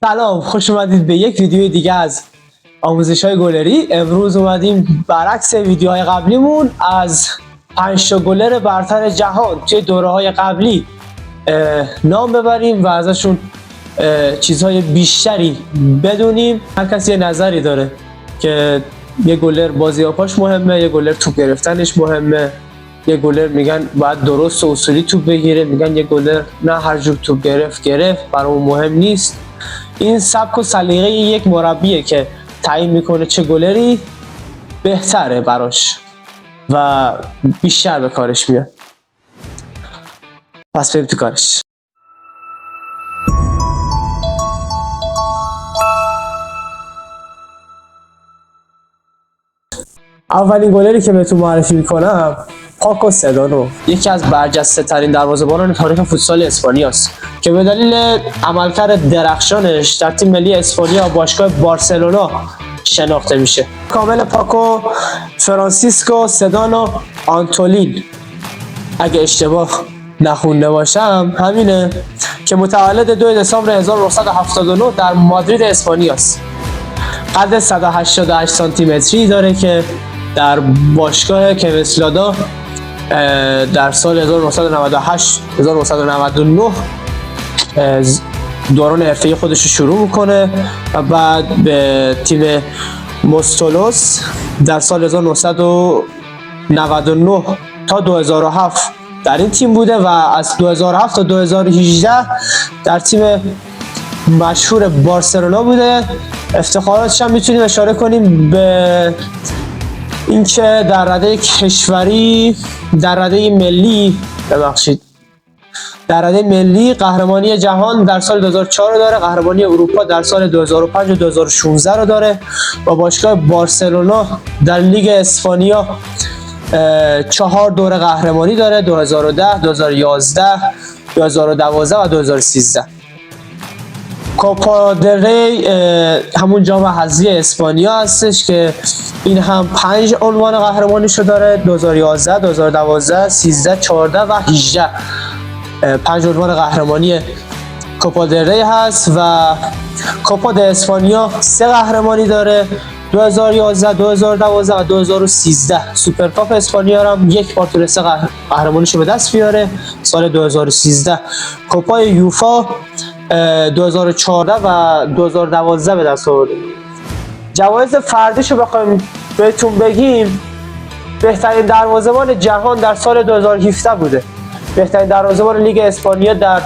سلام، خوش اومدید به یک ویدیو دیگه از آموزش‌های گلری. امروز اومدیم برعکس ویدیوهای قبلیمون از 5 تا گلر برتر جهان توی دوره‌های قبلی نام ببریم و ازشون چیزهای بیشتری بدونیم. هر کسی یه نظری داره که یه گلر بازیاباش مهمه، یه گلر توپ گرفتنش مهمه، یه گلر میگن باید درست و اصولی توپ بگیره، میگن یه گلر نه هر جور توپ گرفت برای اون مهم نیست. این سبک و سلیقه یک مربیه که تعیین میکنه چه گلری بهتره براش و بیشتر به کارش میاد. پس بریم تو کارش. اولین گلری که بهتون معرفی میکنم پاکو سدانو، یکی از برجسته ترین دروازه‌بانان تاریخ فوتسال اسپانیا است که به دلیل عملکرد درخشانش در تیم ملی اسپانیا و باشگاه بارسلونا شناخته میشه. کامل پاکو فرانسیسکو سدانو آنتولین، اگه اشتباه نخونده باشم همینه، که متولد 2 دسامبر 1979 در مادرید اسپانیا است. قد 188 سانتی متری داره که در باشگاه کوسلادا در سال 1998 1999 دوران حرفه‌ای خودش رو شروع میکنه و بعد به تیم موستولوس در سال 1999 تا 2007 در این تیم بوده و از 2007 تا 2018 در تیم مشهور بارسلونا بوده. افتخاراتش هم میتونیم اشاره کنیم به اینکه در رده کشوری، در رده ملی قهرمانی جهان در سال 2004 رو داره، قهرمانی اروپا در سال 2005 و 2016 رو داره و باشگاه بارسلونا در لیگ اسپانیا 4 دوره قهرمانی داره: 2010 2011 2012 و 2013. کوپا دل ری همون جام حذفی اسپانیا هستش که این هم 5 عنوان قهرمانیشو داره: 2011 2012 13 14 و 18. 5 عنوان قهرمانی کوپا دل ری هست و کوپا د اسپانیا 3 قهرمانی داره: 2011 2012 و 2013. سوپرکاپ اسپانیا هم یک بار تونسته قهرمانیشو به دست بیاره، سال 2013. کوپای یوفا 2014 و 2012 به دست آورده. جوایز فردیشو بخوایم بهتون بگیم، بهترین دروازه‌بان جهان در سال 2017 بوده، بهترین دروازه‌بان لیگ اسپانیا در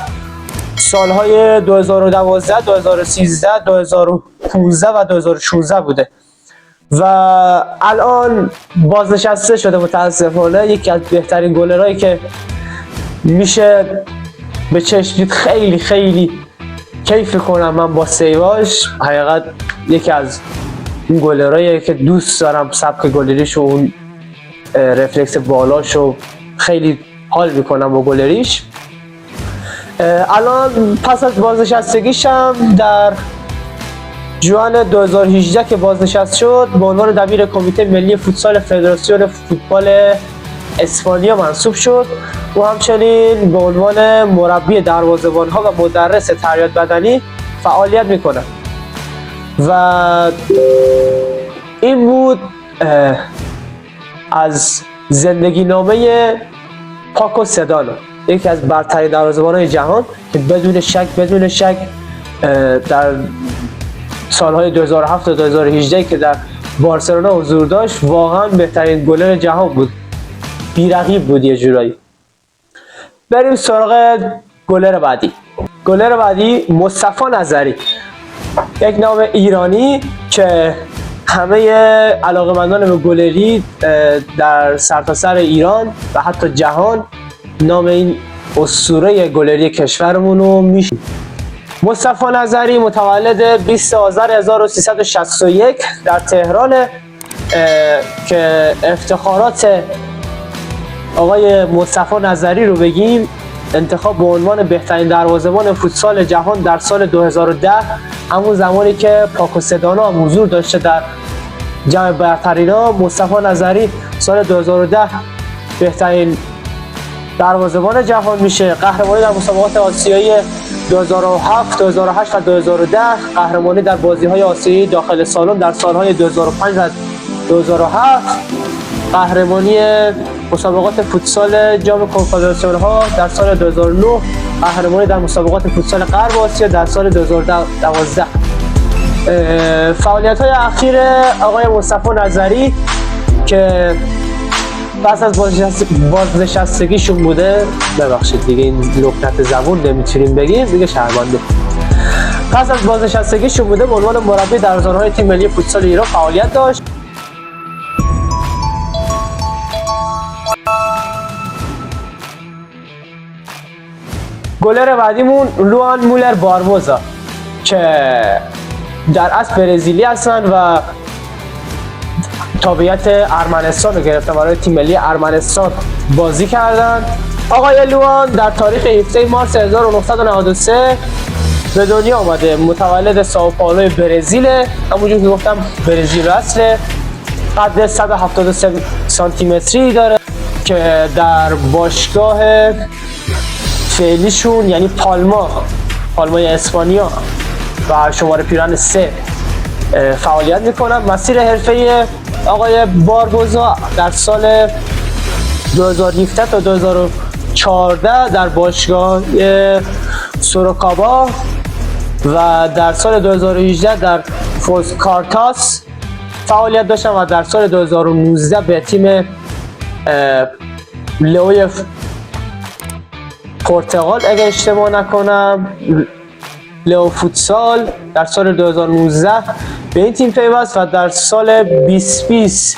سالهای 2012 2013 2015 و 2016 بوده و الان بازنشسته شده متاسفانه. یکی از بهترین گلرهایی که میشه به چشم خیلی خیلی کیف کنم من با سیواش. حقیقت یکی از اون گلرهایی که دوست دارم، سبک گلریش و اون رفلکس بالاشو خیلی حال میکنم با گلریش. الان پس از بازنشستگیش هم در جوان 2018 که بازنشسته شد به عنوان دبیر کمیته ملی فوتسال فدراسیون فوتبال اسپانیا منصوب شد و همچنین به عنوان مربی دروازه‌بان‌ها و مدرس تربیت بدنی فعالیت میکنه. و این بود از زندگی نامه پاکو سدانو، یکی از برترین دروازه‌بان‌های جهان که بدون شک در سالهای 2007 تا 2018 که در بارسلونا حضور داشت واقعا بهترین گلر جهان بود، بی‌رقیب بود یه جورایی. بریم سراغ گلر بعدی. گلر بعدی مصطفی نظری، یک نام ایرانی که همه علاقه‌مندان به گلری در سرتاسر ایران و حتی جهان نام این اسطوره گلری کشورمون رو میشناسن. مصطفی نظری متولد 20 آذر 1361 در تهران که افتخارات آقای مصطفی نظری رو بگیم، انتخاب به عنوان بهترین دروازه‌بان فوتسال جهان در سال 2010، همون زمانی که پاکو سدانو هم حضور داشته در جمع برترینا، مصطفی نظری سال 2010 بهترین دروازه‌بان جهان میشه. قهرمانی در مسابقات آسیایی 2007 2008 و 2010 قهرمانی در بازی‌های آسیایی داخل سالن در سال‌های 2005 و 2007 قهرمانی مسابقات فوتسال جام کنفدراسیون‌ها در سال 2009 قهرمانی در مسابقات فوتسال غرب آسیا در سال 2012 فعالیت‌های اخیر آقای مصطفی نظری که پس از بازنشستگیشون بوده، ببخشید دیگه این لکنت زبون نمیتونیم بگیم دیگه، شرمنده. پس از بازنشستگیشون بوده به عنوان مربی در زانهای تیم ملی فوتسال ایران فعالیت داشت. گلر بعدیمون لوان مولر باربوزا که در اصل برزیلی هستن و تابعیت ارمنستان رو گرفتن، برای تیم ملی ارمنستان بازی کردن. آقای لوان در تاریخ 17 مارس 1993 به دنیا آمده، متولد سائو پائولو برزیل، همونجور که گفتم برزیل اصله. قد 173 سانتی متری داره که در باشگاه فعلیشون یعنی پالمای اسپانیا و شماره پیران 3 فعالیت میکنن. مسیر حرفه‌ای آقای باربوزا در سال 2017 تا 2014 در باشگاه سوروکابا و در سال 2018 در فوز کارتاس فعالیت داشتن و در سال 2019 به تیم لئوی پرتغال اگه اشتباه نکنم، لئو فوتسال، در سال 2019 به این تیم پیوست و در سال 2020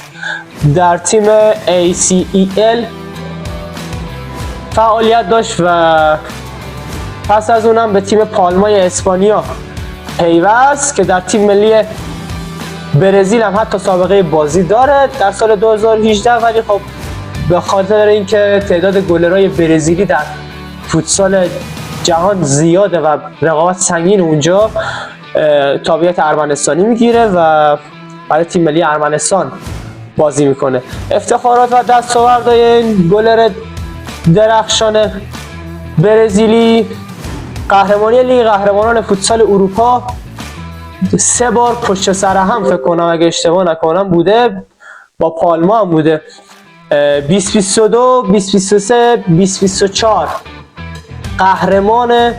در تیم ACEL فعالیت داشت و پس از اونم به تیم پالمای اسپانیا پیوست که در تیم ملی برزیل هم حتی سابقه بازی داره در سال 2018. ولی خب به خاطر اینکه تعداد گلرهای برزیلی در فوتسال جهان زیاده و رقابت سنگین اونجا، تابعیت ارمنستانی میگیره و برای تیم ملی ارمنستان بازی میکنه. افتخارات و دستاوردهای این گلر درخشان برزیلی: قهرمانی لیگ قهرمانان فوتسال اروپا 3 بار پشت سر هم فکر کنم اگه اشتباه نکنم بوده، با پالما هم بوده. 2022 2023 2024 قهرمان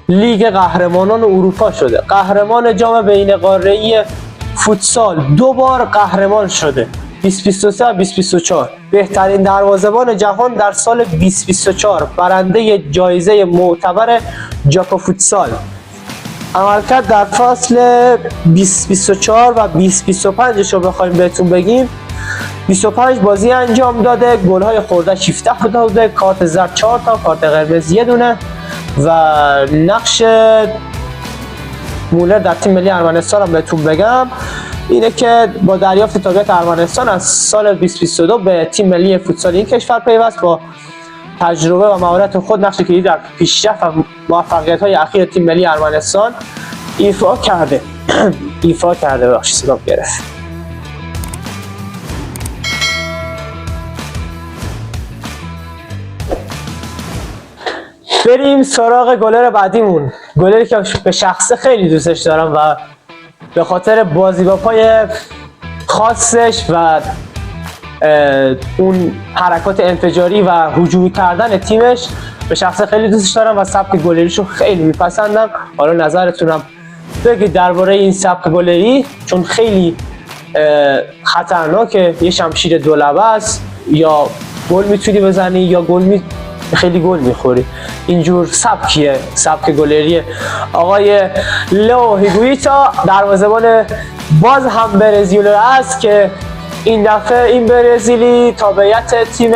لیگ قهرمانان اروپا شده. قهرمان جام بین قاره‌ای فوتسال 2 بار قهرمان شده، 2023 و 2024. بهترین دروازه‌بان جهان در سال 2024، برنده جایزه معتبر جاکو فوتسال. عملکرد در فصل 2024 و 2025 رو بخوایم بهتون بگیم: 25 بازی انجام داده، گل‌های خورده 17 داده، کارت زرد 4 تا، کارت قرمز 1 دونه و نقش مولر در تیم ملی ارمنستان هم بهتون بگم اینه که با دریافت تابعیت ارمنستان از سال 2022 به تیم ملی فوتسال این کشور پیوست. با تجربه و مهارت خود نقش کلیدی در پیشرفت و موفقیت‌های اخیر تیم ملی ارمنستان ایفا کرده بخشی صدام گرفت. بریم سراغ گلر بعدیمون، گلری که به شخصه خیلی دوستش دارم و به خاطر بازی با پای خاصش و اون حرکات انفجاری و هجومی کردن تیمش به شخصه خیلی دوستش دارم و سبک گلریشو خیلی میپسندم. حالا نظرتونم بگید درباره این سبک گلری، چون خیلی خطرناکه، یه شمشیر دولبه است، یا گل میتونی بزنی یا خیلی گل میخوری. اینجور سبک گلری آقای لئو هیگویتا، دروازه‌بان باز هم برزیل است که این دفعه این برزیلی تابعیت تیم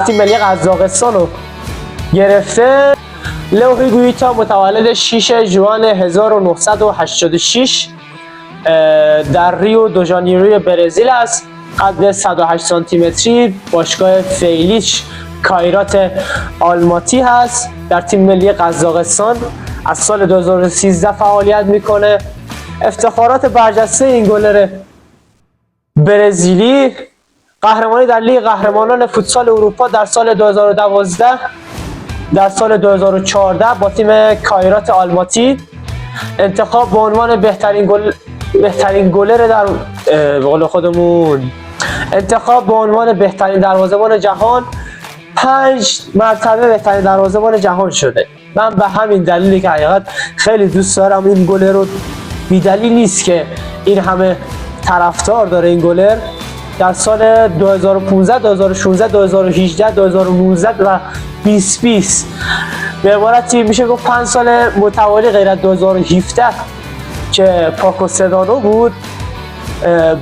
ملی قزاقستان رو گرفته. لئو هیگویتا متولد 6 ژوئن 1986 در ریو دو ژانیروی برزیل است. قد 108 سانتی متری، باشگاه فعلیش کایرات آلماتی هست. در تیم ملی قزاقستان از سال 2013 فعالیت میکنه. افتخارات برجسته این گلر برزیلی: قهرمانی در لیگ قهرمانان فوتسال اروپا در سال 2012 در سال 2014 با تیم کایرات آلماتی انتخاب به عنوان بهترین گلر در به قول خودمون انتخاب به عنوان بهترین دروازه‌بان جهان 5 مرتبه بهترین دروازه‌بان جهان شده. من به همین دلیلی که حقیقت خیلی دوست دارم این گلر رو، بی دلیل نیست که این همه طرفدار داره این گلر. در سال 2015 2016 2018 2019 و 2020 به عبارتی میشه گفت 5 سال متوالی غیر از 2017 که پاکو سدانو بود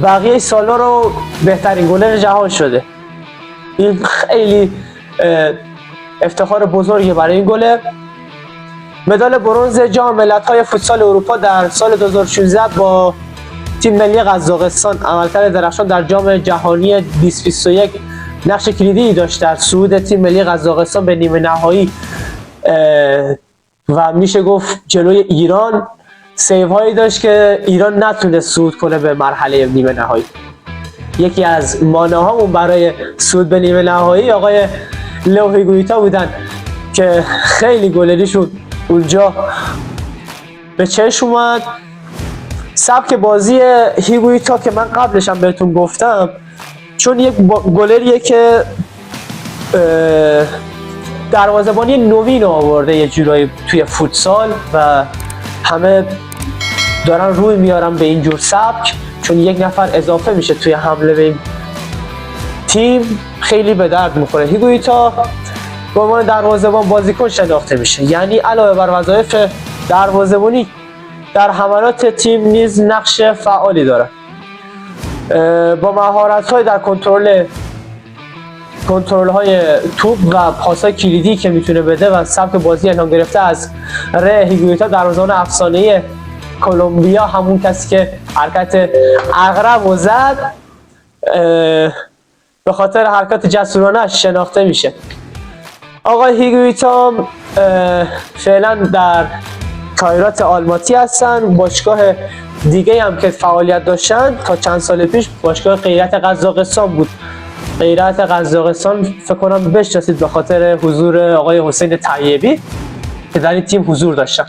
بقیه سالا رو بهترین گلر جهان شده. این خیلی افتخار بزرگی برای این گلر. مدال برنز جام ملت‌های فوتسال اروپا در سال 2016 با تیم ملی قزاقستان عملکرد درخشان در جام جهانی 2021 نقش کلیدی داشت در صعود تیم ملی قزاقستان به نیمه نهایی و میشه گفت جلوی ایران سیو هایی داشت که ایران نتونه صعود کنه به مرحله نیمه نهایی. یکی از مانعهامون برای صعود به نیمه نهایی آقای لئو هیگویتا بودن که خیلی گلریشون اونجا به چشم اومد. سبک بازی هیگویتا که من قبلش هم بهتون گفتم، چون یک گلریه که دروازه‌بانی نوین آورده یه جورایی توی فوتسال و همه دارن روی میارن به این جور سبک، چون یک نفر اضافه میشه توی حمله به این تیم خیلی به درد میخوره. هیگویتا به عنوان دروازه‌بان بازیکن شناخته میشه، یعنی علاوه بر وظایف دروازه‌بانی در حملات تیم نیز نقش فعالی داره. با مهارت‌های در کنترل های توپ و پاس‌های کلیدی که میتونه بده و سبک بازی الهام گرفته از ره هیگویتا، دروازه‌بان افسانه‌ای کلمبیا، همون کسی که حرکت عقرب و زد، به خاطر حرکت جسورانه شناخته میشه. آقای هیگویتا فعلا در کایرات آلماتی هستن. باشگاه دیگه هم که فعالیت داشتن تا چند سال پیش باشگاه غیرت قزاقستان بود. غیرت قزاقستان فکر کنم بشناسید به خاطر حضور آقای حسین طیبی که در این تیم حضور داشتن.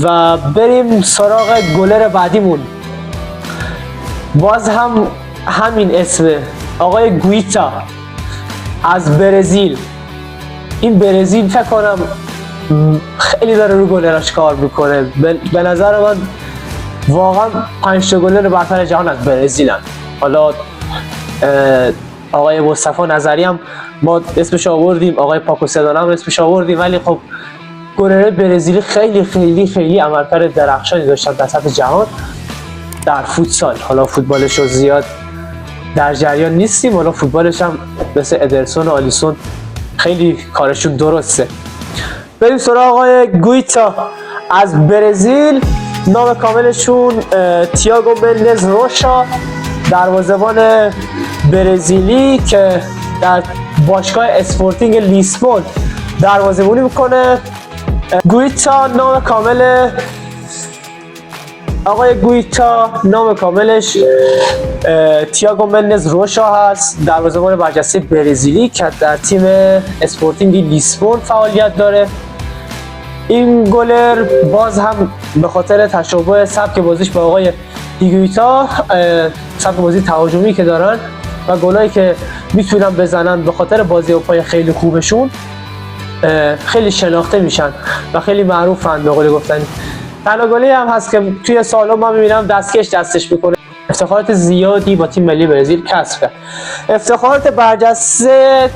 و بریم سراغ گلر بعدیمون. باز هم همین اسم آقای گویتا از برزیل. این برزیل فکر کنم خیلی داره رو گلراش کار میکنه. به نظر من واقعا 5 تا گلر برتر جهان از برزیلن. حالا آقای مصطفی نظری هم ما اسمش آوردیم، آقای پاکو سدانو هم اسمش آوردیم، ولی خب گلر برزیلی خیلی خیلی خیلی عملکرد درخشانی داشتن در سطح جهان در فوتسال. حالا فوتبالش رو زیاد در جریان نیستیم، حالا فوتبالش هم مثل ادرسون و آلیسون خیلی کارشون درسته. بریم سراغ آقای گویتا از برزیل. نام کاملشون تییاگو مندز روشا، دروازه‌بان برزیلی که در باشگاه اسپورتینگ لیسبون دروازه‌بانی میکنه. گویتا نام کامل آقای گویتا نام کاملش تییاگو مندز روشا هست، دروازه‌بان برجسته برزیلی که در تیم اسپورتینگ لیسبون فعالیت داره. این گلر باز هم به خاطر تشابه سبک بازیش با آقای هیگویتا، سبک بازی تهاجمی که دارن و گلایی که میتونن بزنن به خاطر بازی و پای خیلی خوبشون خیلی شناخته میشن و خیلی معروفن. به قول گفتنی تنها گلی هم هست که توی سالن ما میبینم دستش میکنه. افتخارات زیادی با تیم ملی برزیل کسب کرد. افتخارات برجسته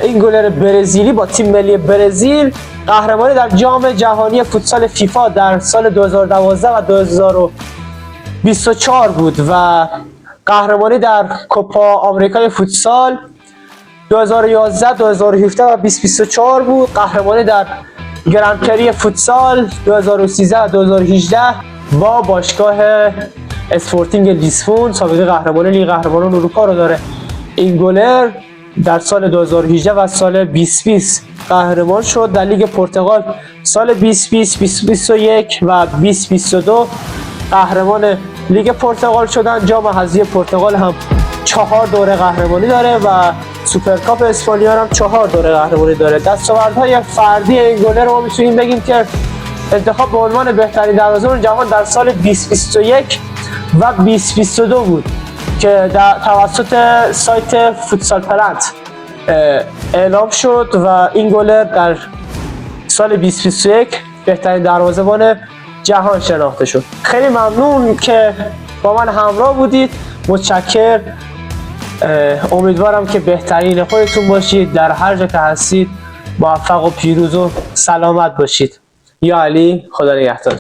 این گلر برزیلی با تیم ملی برزیل: قهرمانی در جام جهانی فوتسال فیفا در سال 2012 و 2024 بود و قهرمانی در کوپا آمریکای فوتسال 2011 2017 و 2024 بود. قهرمانی در گرندپری فوتسال 2013 و 2018 با باشگاه اسپورتینگ لیسبون. سابقه قهرمانی لیگ قهرمانان اروپا رو داره. این گلر در سال 2018 و سال 2020 قهرمان شد. در لیگ پرتغال سال 2020 2021 و 2022 قهرمان لیگ پرتغال شدن. جام حذفی پرتغال هم 4 دوره قهرمانی داره و سوپرکاپ اسپانیا هم 4 دوره قهرمانی داره. دستاوردهای فردی این گلر رو میتونیم بگیم که انتخاب به عنوان بهترین دروازه‌بان جهان در سال 2021 و 2022 بود که توسط سایت فوتسال پلنت اعلام شد و این گلر در سال 2021 بهترین دروازه‌بان جهان شناخته شد. خیلی ممنون که با من همراه بودید. متشکرم. امیدوارم که بهترین خودتون باشید. در هر جا که هستید موفق و پیروز و سلامت باشید. یا علی، خدا نگهدار.